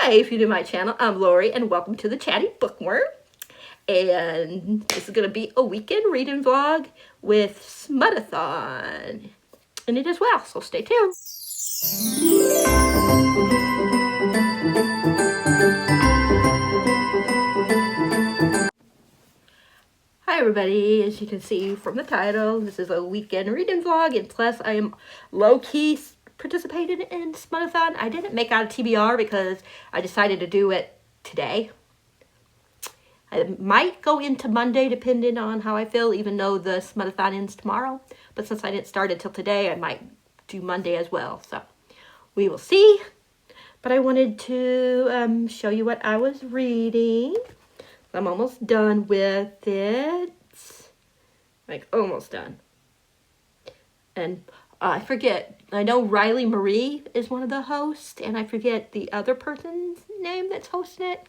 Hi, if you're new to my channel, I'm Lori, and welcome to the Chatty Bookworm. And this is going to be a weekend reading vlog with smutathon in it as well, so stay tuned. Hi everybody, as you can see from the title, this is a weekend reading vlog, and plus I am low-key participating in smutathon. I didn't make out a TBR because I decided to do it today. I might go into Monday depending on how I feel, even though the smutathon ends tomorrow. But since I didn't start until today, I might do Monday as well. So we will see. But I wanted to show you what I was reading. I'm almost done with it. Like, almost done. And I forget. I know Riley Marie is one of the hosts, and I forget the other person's name that's hosting it.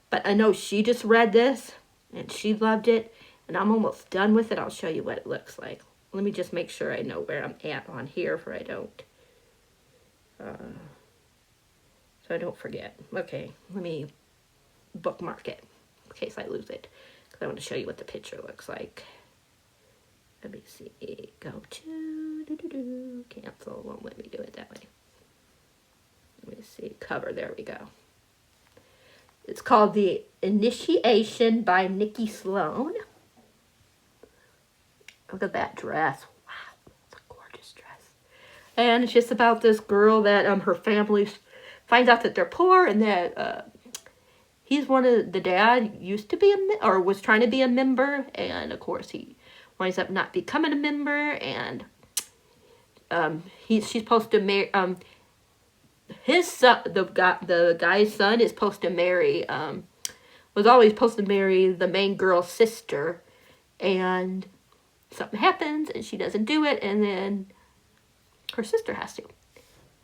But I know she just read this, and she loved it, and I'm almost done with it. I'll show you what it looks like. Let me just make sure I know where I'm at on here, for I don't. So I don't forget. Okay, let me bookmark it in case I lose it, because I want to show you what the picture looks like. Let me see. Go to cancel. Won't let me do it that way. Let me see. Cover. There we go. It's called The Initiation by Nikki Sloan. Look at that dress. Wow, it's a gorgeous dress. And it's just about this girl that her family finds out that they're poor, and that he's one of the dad used to be or was trying to be a member, and of course he winds up not becoming a member, and she's supposed to marry his son, the guy's son is supposed to marry was always supposed to marry the main girl's sister, and something happens and she doesn't do it, and then her sister has to.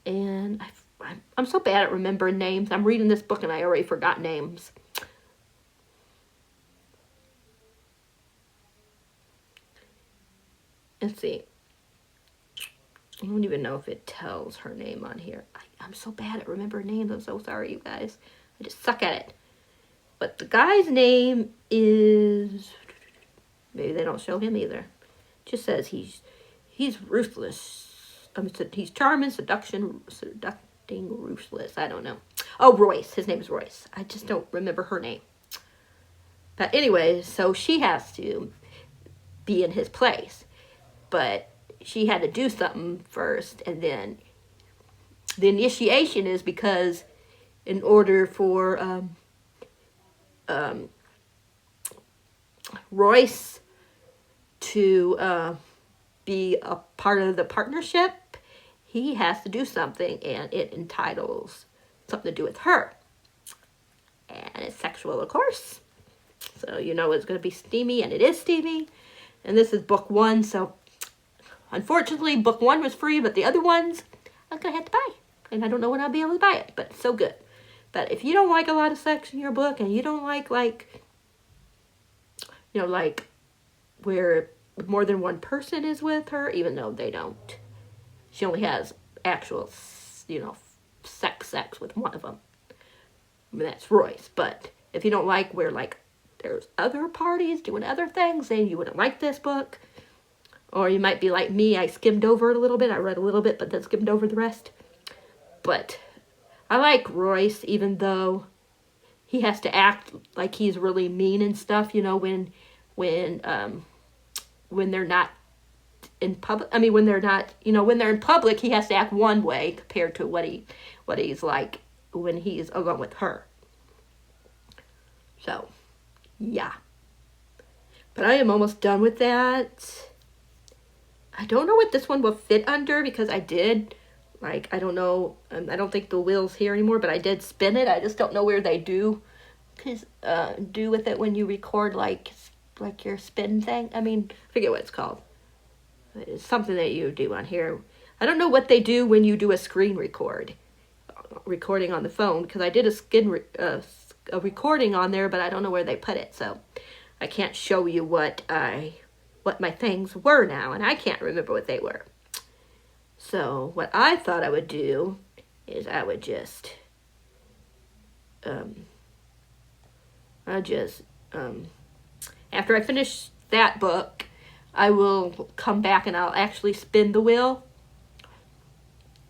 And I'm so bad at remembering names. I'm reading this book and I already forgot names. Let's see. I don't even know if it tells her name on here. I'm so bad at remembering names. I'm so sorry, you guys. I just suck at it. But the guy's name is... Maybe they don't show him either. It just says he's ruthless. He's charming, seducting, ruthless. I don't know. Oh, Royce. His name is Royce. I just don't remember her name. But anyway, so she has to be in his place. But she had to do something first, and then the initiation is because in order for Royce to be a part of the partnership, he has to do something, and it entitles something to do with her. And it's sexual, of course. So you know it's going to be steamy, and it is steamy. And this is book 1, so unfortunately, book 1 was free, but the other ones I'm going to have to buy. And I don't know when I'll be able to buy it, but it's so good. But if you don't like a lot of sex in your book, and you don't like where more than one person is with her, even though they don't. She only has actual, sex with one of them. I mean, that's Royce. But if you don't like where, there's other parties doing other things, then you wouldn't like this book. Or you might be like me, I skimmed over it a little bit. I read a little bit, but then skimmed over the rest. But I like Royce, even though he has to act like he's really mean and stuff, when they're not in public. I mean, when they're not, when they're in public, he has to act one way compared to what he's like when he's alone with her. So, yeah. But I am almost done with that. I don't know what this one will fit under, because I did, I don't know, I don't think the wheel's here anymore, but I did spin it. I just don't know where they do with it when you record, like your spin thing. I mean, I forget what it's called. It's something that you do on here. I don't know what they do when you do a screen recording on the phone, because I did a recording on there, but I don't know where they put it, so I can't show you what my things were now, and I can't remember what they were. So what I thought I would do is I would just I just, after I finish that book, I will come back and I'll actually spin the wheel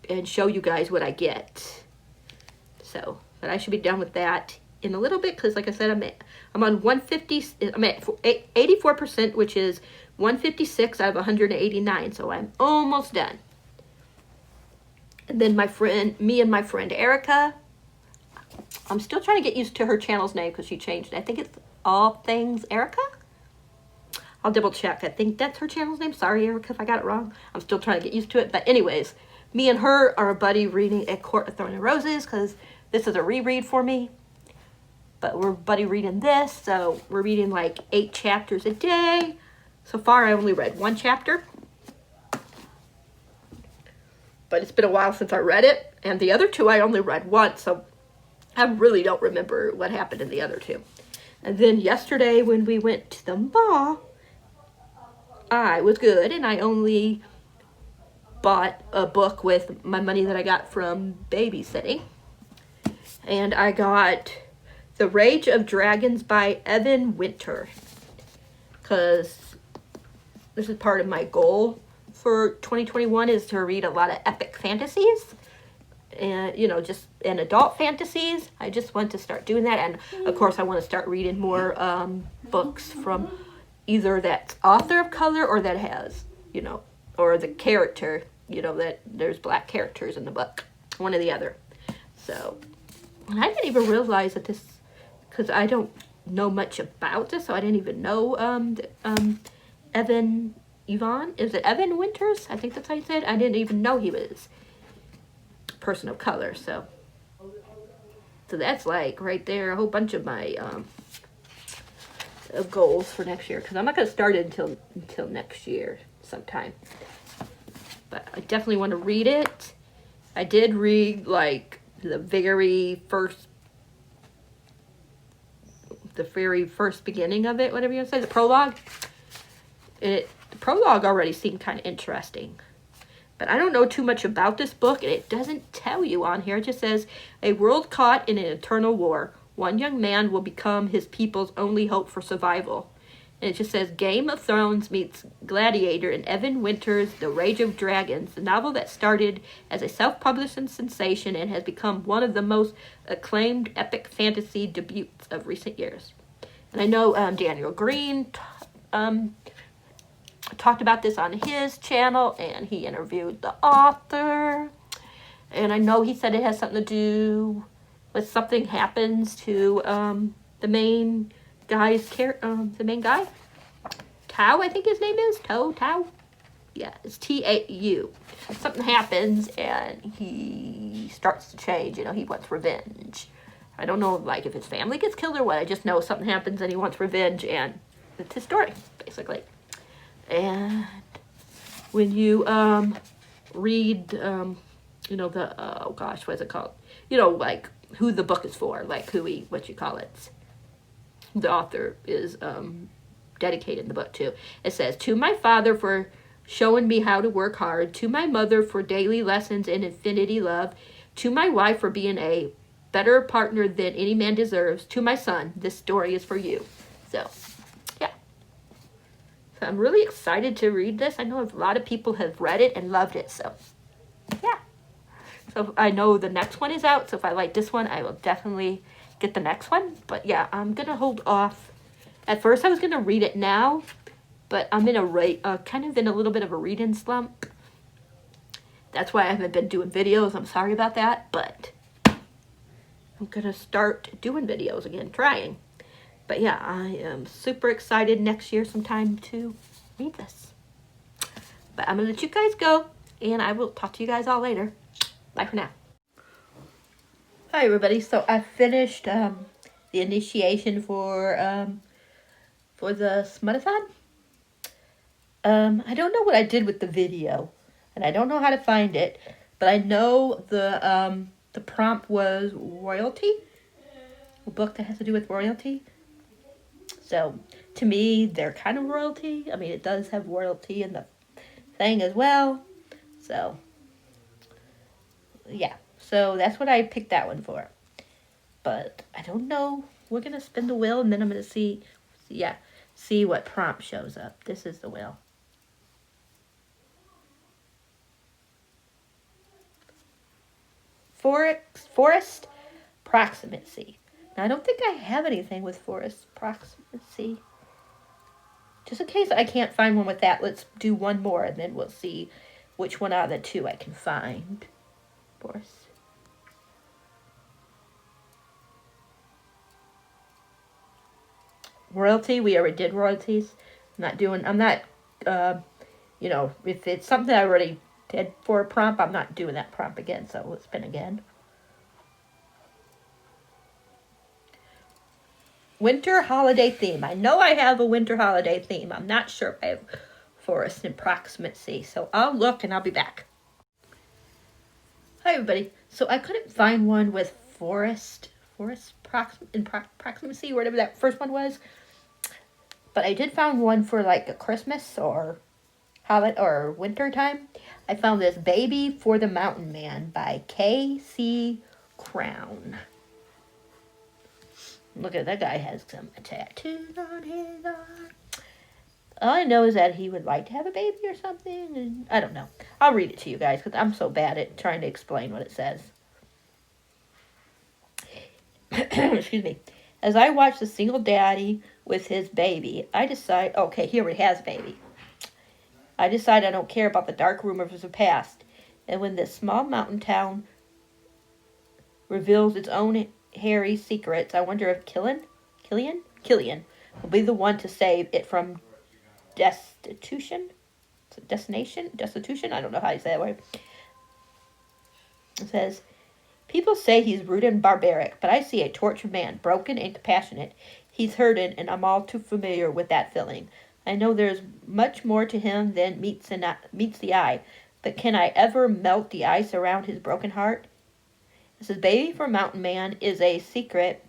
and show you guys what I get. So, but I should be done with that in a little bit, because like I said, I'm on 150, I'm at 84%, which is 156 out of 189, so I'm almost done. And then me and my friend Erica, I'm still trying to get used to her channel's name because she changed it. I think it's All Things Erica. I'll double check. I think that's her channel's name. Sorry, Erica, if I got it wrong. I'm still trying to get used to it. But anyways, me and her are a buddy reading A Court of Thorns and Roses, because this is a reread for me. But we're buddy reading this, so we're reading like 8 chapters a day. So far, I only read 1 chapter. But it's been a while since I read it. And the other 2 I only read once, so I really don't remember what happened in the other 2. And then yesterday when we went to the mall, I was good, and I only bought a book with my money that I got from babysitting. And I got The Rage of Dragons by Evan Winter, because this is part of my goal for 2021, is to read a lot of epic fantasies, and and adult fantasies. I just want to start doing that, and of course I want to start reading more books from either that author of color or that has, or the character, that there's black characters in the book, one or the other. So, and I didn't even realize that this, because I don't know much about this, so I didn't even know is it Evan Winters? I think that's how you said. I didn't even know he was a person of color. So that's like right there a whole bunch of my goals for next year, because I'm not going to start it until next year sometime. But I definitely want to read it. I did read like the very first beginning of it, whatever you want to say, the prologue. The prologue already seemed kind of interesting. But I don't know too much about this book, and it doesn't tell you on here. It just says, a world caught in an eternal war. One young man will become his people's only hope for survival. And it just says, Game of Thrones meets Gladiator in Evan Winter's The Rage of Dragons, the novel that started as a self-publishing sensation and has become one of the most acclaimed epic fantasy debuts of recent years. And I know Daniel Green talked about this on his channel, and he interviewed the author. And I know he said it has something to do with something happens to the main guy's the main guy, Tau, I think his name is Tau. Yeah, it's T-A-U. Something happens and he starts to change. He wants revenge. I don't know, like, if his family gets killed or what. I just know something happens and he wants revenge, and it's his story, basically. And when you read the what is it called? Like who the book is for, like the author is dedicated the book to. It says, to my father for showing me how to work hard, to my mother for daily lessons in infinity love, to my wife for being a better partner than any man deserves, to my son, this story is for you. So, yeah. So I'm really excited to read this. I know a lot of people have read it and loved it, so yeah. So I know the next one is out, so if I like this one, I will definitely get the next one. But yeah, I'm going to hold off. At first I was going to read it now, but I'm in kind of in a little bit of a reading slump. That's why I haven't been doing videos. I'm sorry about that, but I'm going to start doing videos again, trying. But yeah, I am super excited next year sometime to read this. But I'm going to let you guys go, and I will talk to you guys all later. Bye for now. Hi everybody. So I finished the initiation for the smutathon. I don't know what I did with the video, and I don't know how to find it, but I know the prompt was royalty, a book that has to do with royalty. So to me, they're kind of royalty. I mean, it does have royalty in the thing as well. So yeah, so that's what I picked that one for. But I don't know. We're going to spin the wheel, and then I'm going to see what prompt shows up. This is the wheel. Forest proximity. Now, I don't think I have anything with forest proximity. Just in case I can't find one with that, let's do one more, and then we'll see which one out of the two I can find. Forest. Royalty, we already did royalties. I'm not, if it's something I already did for a prompt, I'm not doing that prompt again, so let's spin again. Winter holiday theme. I know I have a winter holiday theme. I'm not sure if I have forest and proximity, so I'll look and I'll be back. Hi everybody. So I couldn't find one with forest proximity, whatever that first one was. But I did find one for like a Christmas or holiday or winter time. I found this Baby for the Mountain Man by K.C. Crown. Look at that guy, has some tattoos on his arm. All I know is that he would like to have a baby or something. And I don't know. I'll read it to you guys because I'm so bad at trying to explain what it says. Excuse me. As I watch the single daddy with his baby, I decide, okay, he already has a baby. I decide I don't care about the dark rumors of the past. And when this small mountain town reveals its own hairy secrets, I wonder if Killian will be the one to save it from destitution. I don't know how you say that word. It says, people say he's rude and barbaric, but I see a tortured man, broken and compassionate. He's hurting, and I'm all too familiar with that feeling. I know there's much more to him than meets the eye, but can I ever melt the ice around his broken heart? This is Baby for Mountain Man is a secret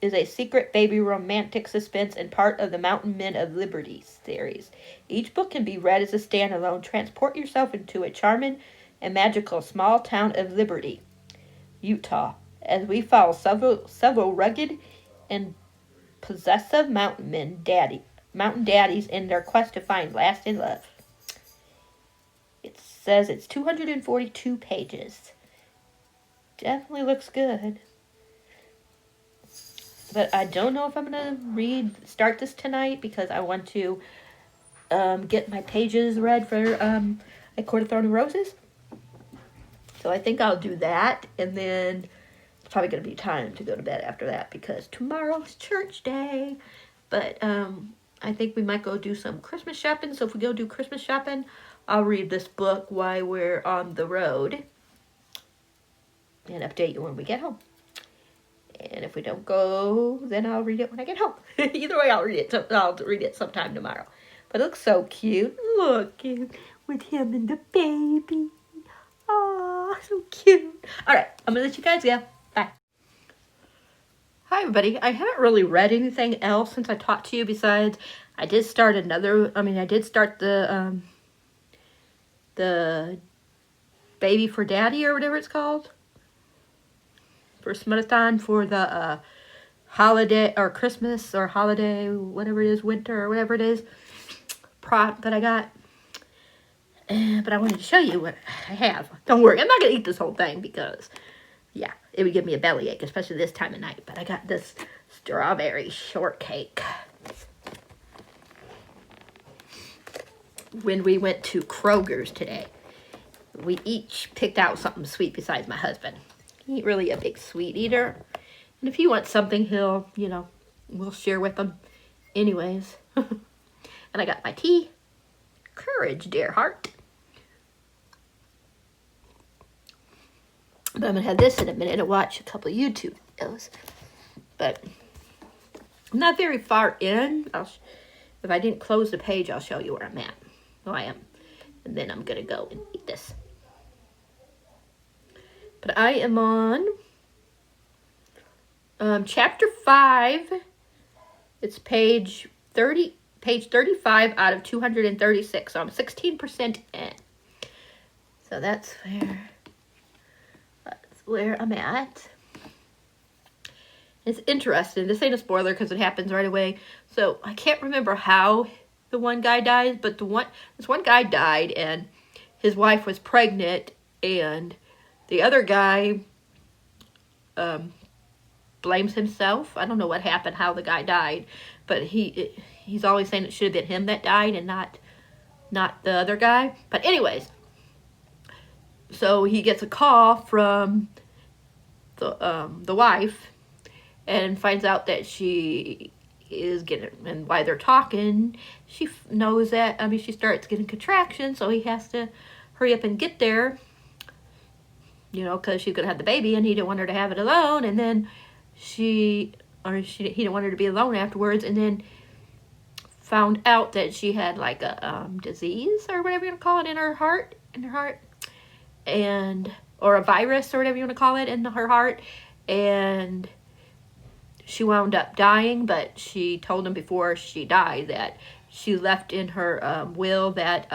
baby romantic suspense and part of the Mountain Men of Liberty series. Each book can be read as a standalone. Transport yourself into a charming and magical small town of Liberty, Utah, as we follow several rugged and possessive mountain daddies in their quest to find lasting love. It says it's 242 pages. Definitely looks good. But I don't know if I'm going to start this tonight because I want to get my pages read for A Court of Thorny Roses. So I think I'll do that, and then it's probably going to be time to go to bed after that because tomorrow's church day. But I think we might go do some Christmas shopping. So if we go do Christmas shopping, I'll read this book while we're on the road and update you when we get home. And if we don't go, then I'll read it when I get home. Either way, I'll read it sometime tomorrow. But it looks so cute. Look with him and the baby. Aw, so cute. All right, I'm going to let you guys go. Bye. Hi, everybody. I haven't really read anything else since I talked to you besides I did start the Baby for Daddy or whatever it's called. For smutathon for the holiday or Christmas or holiday, whatever it is, winter or whatever it is, prop that I got. But I wanted to show you what I have. Don't worry, I'm not going to eat this whole thing because, yeah, it would give me a bellyache, especially this time of night. But I got this strawberry shortcake. When we went to Kroger's today, we each picked out something sweet besides my husband. He ain't really a big sweet eater. And if he wants something, we'll share with him anyways. And I got my tea. Courage, dear heart. But I'm going to have this in a minute and watch a couple of YouTube videos. But I'm not very far in. If I didn't close the page, I'll show you where I'm at. I am. And then I'm going to go and eat this. But I am on chapter 5. It's page 35 out of 236. So I'm 16% in. So that's where I'm at. It's interesting. This ain't a spoiler because it happens right away. So I can't remember how the one guy dies, but this one guy died and his wife was pregnant, and the other guy blames himself. I don't know what happened, how the guy died, but he's always saying it should have been him that died and not the other guy. But anyways, so he gets a call from the wife and finds out that she is getting, and while they're talking, she knows that, she starts getting contractions, so he has to hurry up and get there, because she's gonna have the baby, and he didn't want her to have it alone, and then he didn't want her to be alone afterwards, and then found out that she had like a disease or whatever you want to call it in her heart, and or a virus or whatever you want to call it in her heart, and she wound up dying. But she told him before she died that she left in her will that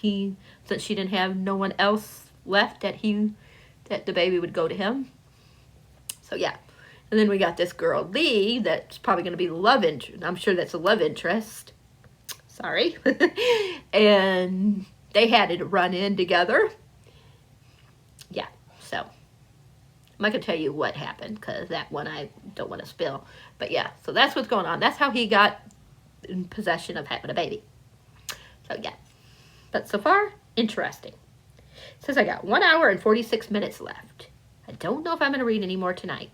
since she didn't have no one else left, that the baby would go to him. So yeah. And then we got this girl, Lee, that's probably going to be the love interest. I'm sure that's a love interest. Sorry. And they had to run in together. Yeah, so I'm not going to tell you what happened because that one I don't want to spill. But yeah, so that's what's going on. That's how he got in possession of having a baby. So yeah. But so far, interesting. It says I got 1 hour and 46 minutes left. I don't know if I'm going to read any more tonight.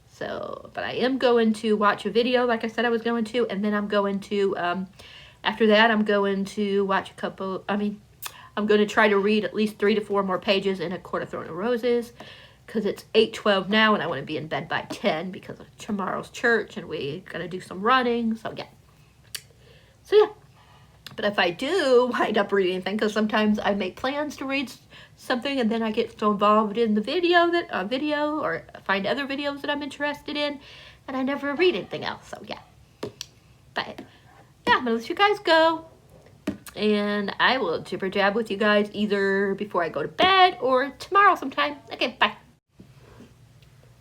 So, but I am going to watch a video like I said I was going to, and then I'm going to, after that, I'm going to watch I'm going to try to read at least 3 to 4 more pages in A Court of Thorns and Roses, because it's 8:12 now, and I want to be in bed by 10 because of tomorrow's church, and we're going to do some running, so yeah. But if I do wind up reading anything, because sometimes I make plans to read something and then I get so involved in the video or find other videos that I'm interested in, and I never read anything else. So yeah. But yeah, I'm gonna let you guys go, and I will jibber jab with you guys either before I go to bed or tomorrow sometime. Okay, bye.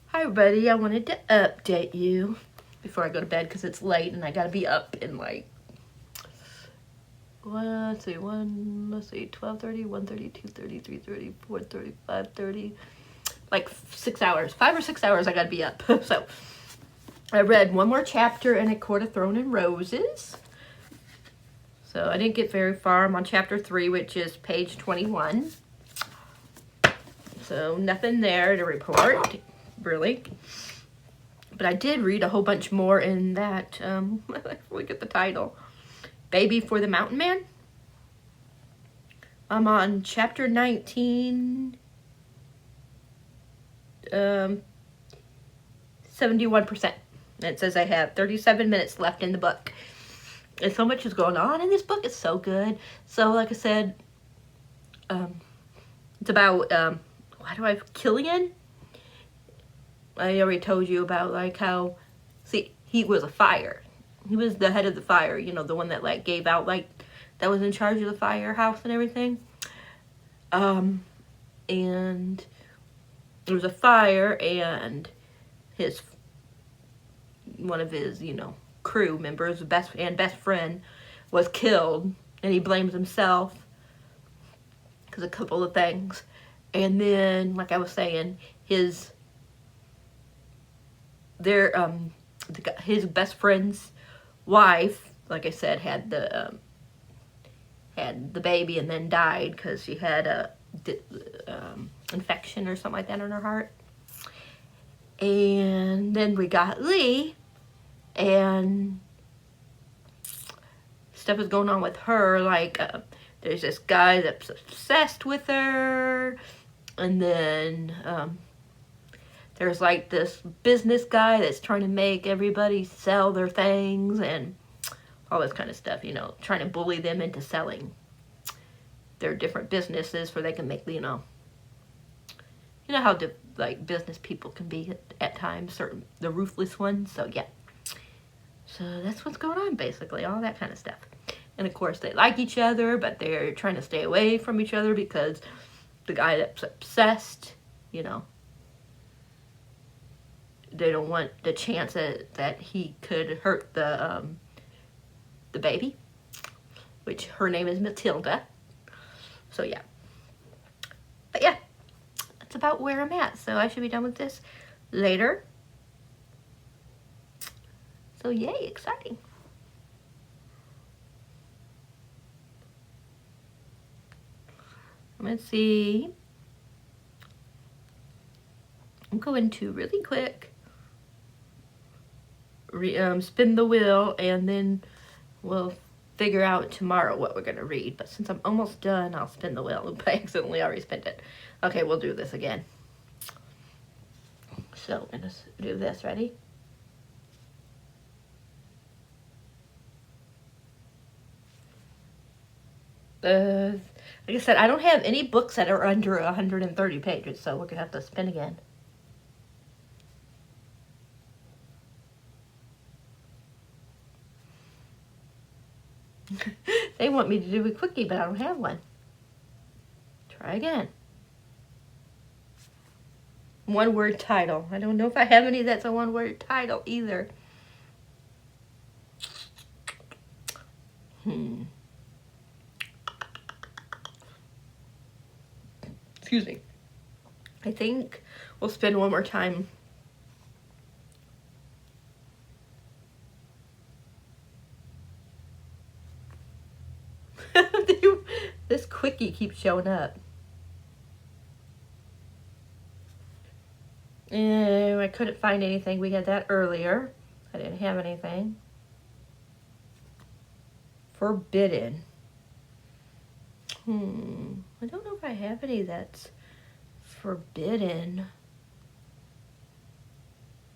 Hi everybody, I wanted to update you before I go to bed because it's late and I gotta be up in like, let's see, 12:30, 1:30, 2:30, 3:30, 4:30, 5:30, like 6 hours, 5 or 6 hours I gotta be up. So I read one more chapter in A Court of Thorns and Roses. So I didn't get very far. I'm on chapter 3, which is page 21. So nothing there to report, really. But I did read a whole bunch more in that, look at the title. Baby for the Mountain Man. I'm on chapter 19, 71%. And it says I have 37 minutes left in the book. And so much is going on in this book. It's so good. So like I said, it's about, Killian? I already told you about like how, see, he was a fire. He was the head of the fire, the one that like gave out, like, that was in charge of the firehouse and everything. And there was a fire, and one of his, crew members, best friend, was killed, and he blames himself because a couple of things. And then, like I was saying, his best friend's wife, like I said, had the baby and then died because she had a infection or something like that in her heart. And then we got Lee, and stuff is going on with her. Like there's this guy that's obsessed with her, and then there's like this business guy that's trying to make everybody sell their things and all this kind of stuff, trying to bully them into selling their different businesses so they can make, how like business people can be at times, the ruthless ones. So yeah. So that's what's going on, basically, all that kind of stuff. And of course they like each other, but they're trying to stay away from each other because the guy that's obsessed, they don't want the chance that he could hurt the baby, which her name is Matilda. So yeah. But yeah, that's about where I'm at. So I should be done with this later. So yay, exciting. Let's see. I'm going to really quick spin the wheel, and then we'll figure out tomorrow what we're going to read. But since I'm almost done, I'll spin the wheel. Oops, I accidentally already spent it. Okay, we'll do this again. So I'm going to do this. Ready? Like I said, I don't have any books that are under 130 pages, so we're going to have to spin again. They want me to do a quickie, but I don't have one. Try again. One-word title. I don't know if I have any that's a one-word title either. Excuse me. I think we'll spin one more time. This quickie keeps showing up. And I couldn't find anything. We had that earlier. I didn't have anything. Forbidden. I don't know if I have any that's forbidden.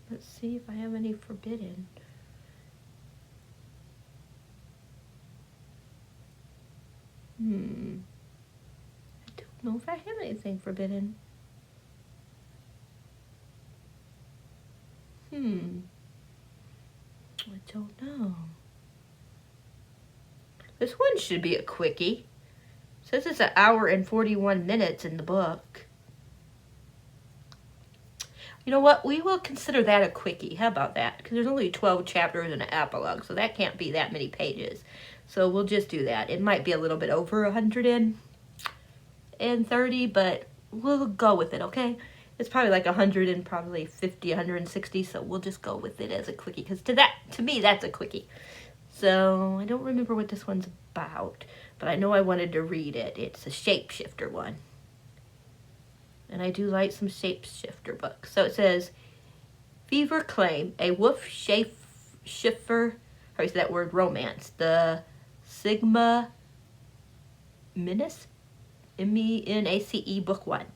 Let's see if I have any forbidden. I don't know if I have anything forbidden. I don't know. This one should be a quickie. It says it's an hour and 41 minutes in the book. You know what? We will consider that a quickie. How about that? Because there's only 12 chapters and an epilogue, so that can't be that many pages. So we'll just do that. It might be a little bit over 130, but we'll go with it, okay? It's probably like 150, 160, so we'll just go with it as a quickie. Because to me, that's a quickie. So I don't remember what this one's about, but I know I wanted to read it. It's a shapeshifter one. And I do like some shapeshifter books. So it says, Fever Claim, a wolf shapeshifter, how do you say that word, romance. The Sigma Menace, M-E-N-A-C-E, book 1.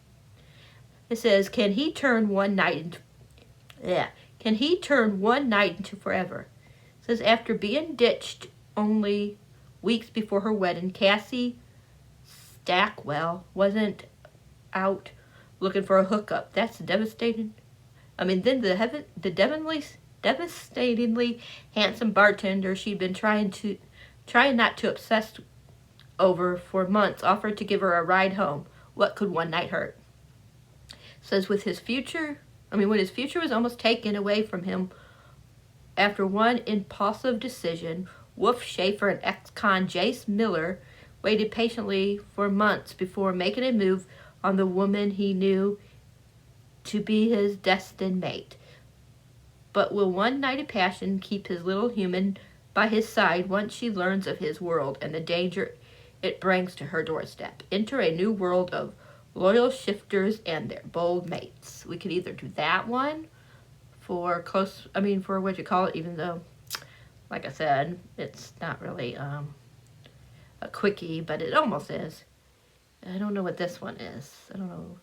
It says, can he turn one night into forever? It says, after being ditched only weeks before her wedding, Cassie Stackwell wasn't out looking for a hookup. That's devastating. Then the devastatingly handsome bartender she'd been trying not to obsess over for months offered to give her a ride home. What could one night hurt? Says when his future was almost taken away from him after one impulsive decision, Wolf Schaefer and ex-con Jace Miller waited patiently for months before making a move on the woman he knew to be his destined mate. But will one night of passion keep his little human by his side once she learns of his world and the danger it brings to her doorstep? Enter a new world of loyal shifters and their bold mates. We could either do that one for what you call it, even though, like I said, it's not really a quickie, but it almost is. I don't know what this one is. I don't know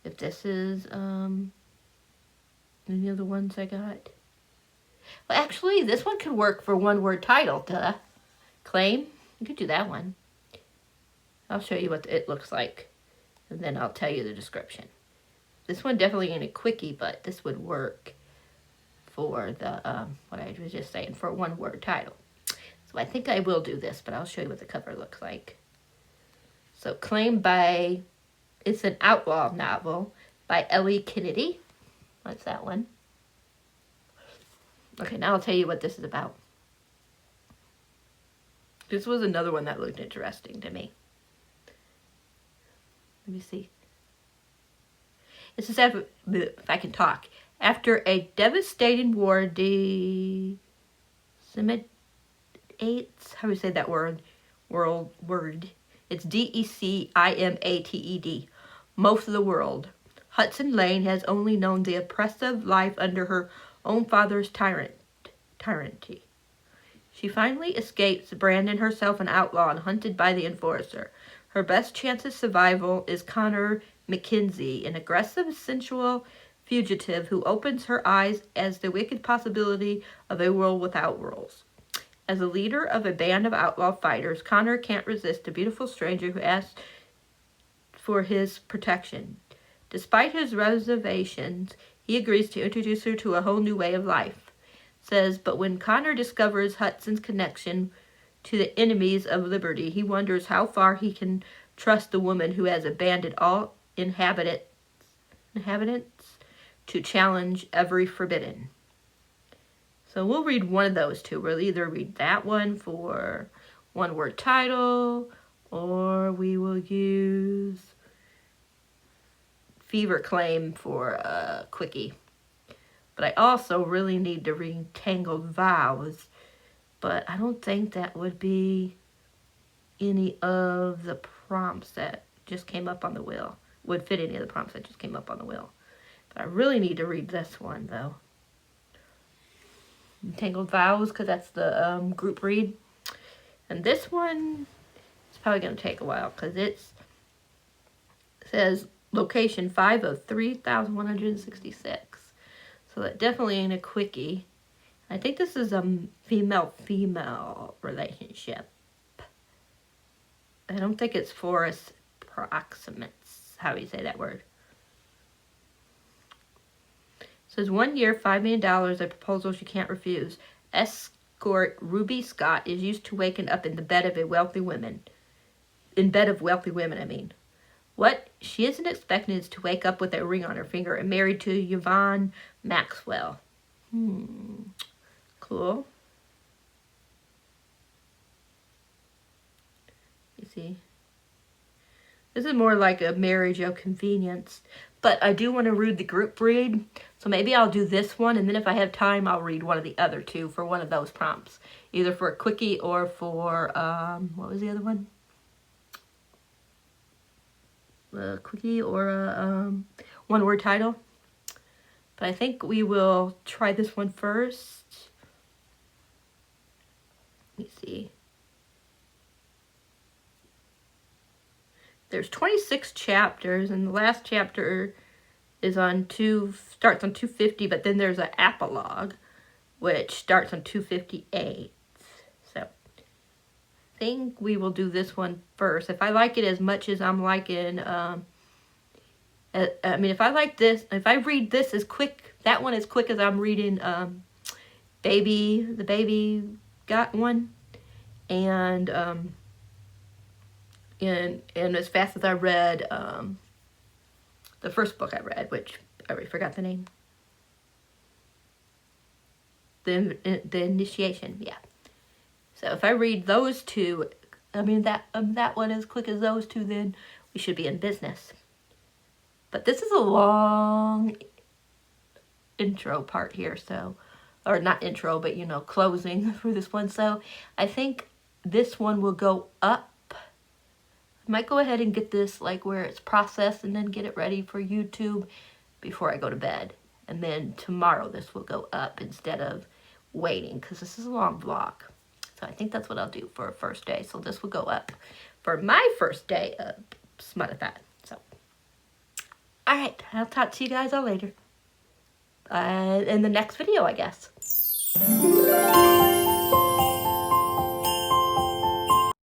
if this is any of the ones I got. Well, actually, this one could work for one-word title. Claim. You could do that one. I'll show you what it looks like, and then I'll tell you the description. This one definitely ain't a quickie, but this would work for the, what I was just saying, for a one-word title. So I think I will do this, but I'll show you what the cover looks like. So Claim it's an outlaw novel by Ellie Kennedy. What's that one? Okay, now I'll tell you what this is about. This was another one that looked interesting to me. Let me see. This is if I can talk. After a devastating war, decimate, how do you say that word? Word. It's DECIMATED. Most of the world. Hudson Lane has only known the oppressive life under her own father's tyranny. She finally escapes, Brandon herself an outlaw and hunted by the enforcer. Her best chance of survival is Connor McKenzie, an aggressive, sensual fugitive who opens her eyes as the wicked possibility of a world without rules. As a leader of a band of outlaw fighters, Connor can't resist a beautiful stranger who asks for his protection. Despite his reservations, he agrees to introduce her to a whole new way of life. Says, but when Connor discovers Hudson's connection to the enemies of liberty, he wonders how far he can trust the woman who has abandoned all inhabitants to challenge every forbidden. So we'll read one of those two. We'll either read that one for one-word title, or we will use Fever Claim for a quickie. But I also really need to read Tangled Vows, but I don't think that would be any of the prompts that just came up on the wheel. Would fit any of the prompts that just came up on the wheel. But I really need to read this one, though. Tangled Vows, because that's the group read. And this one is probably going to take a while, because it says location 5 of 3,166. So that definitely ain't a quickie. I think this is a female-female relationship. I don't think it's Forrest Proximates. How do you say that word? It says 1 year, $5 million, a proposal she can't refuse. Escort Ruby Scott is used to waking up in the bed of wealthy women. In bed of wealthy women, I mean. What she isn't expecting is to wake up with a ring on her finger and married to Yvonne Maxwell. Cool. You see? This is more like a marriage of convenience. But I do want to read the group read. So maybe I'll do this one. And then if I have time, I'll read one of the other two for one of those prompts. Either for a quickie or for, what was the other one? A quickie or a one-word title. But I think we will try this one first. Let me see. There's 26 chapters, and the last chapter is starts on 250, but then there's an epilogue, which starts on 258. So, I think we will do this one first. If I like it as much as I'm liking, if I like this, if I read this as quick, that one as quick as I'm reading, the baby got one, and as fast as I read the first book I read, which I already forgot the name. The Initiation, yeah. So if I read those two, that one as quick as those two, then we should be in business. But this is a long intro part here, so, or not intro, but closing for this one. So I think this one will go up. Might go ahead and get this like where it's processed and then get it ready for YouTube before I go to bed. And then tomorrow this will go up instead of waiting, because this is a long vlog. So I think that's what I'll do for a first day. So this will go up for my first day of smutathon. So, alright, I'll talk to you guys all later. In the next video, I guess.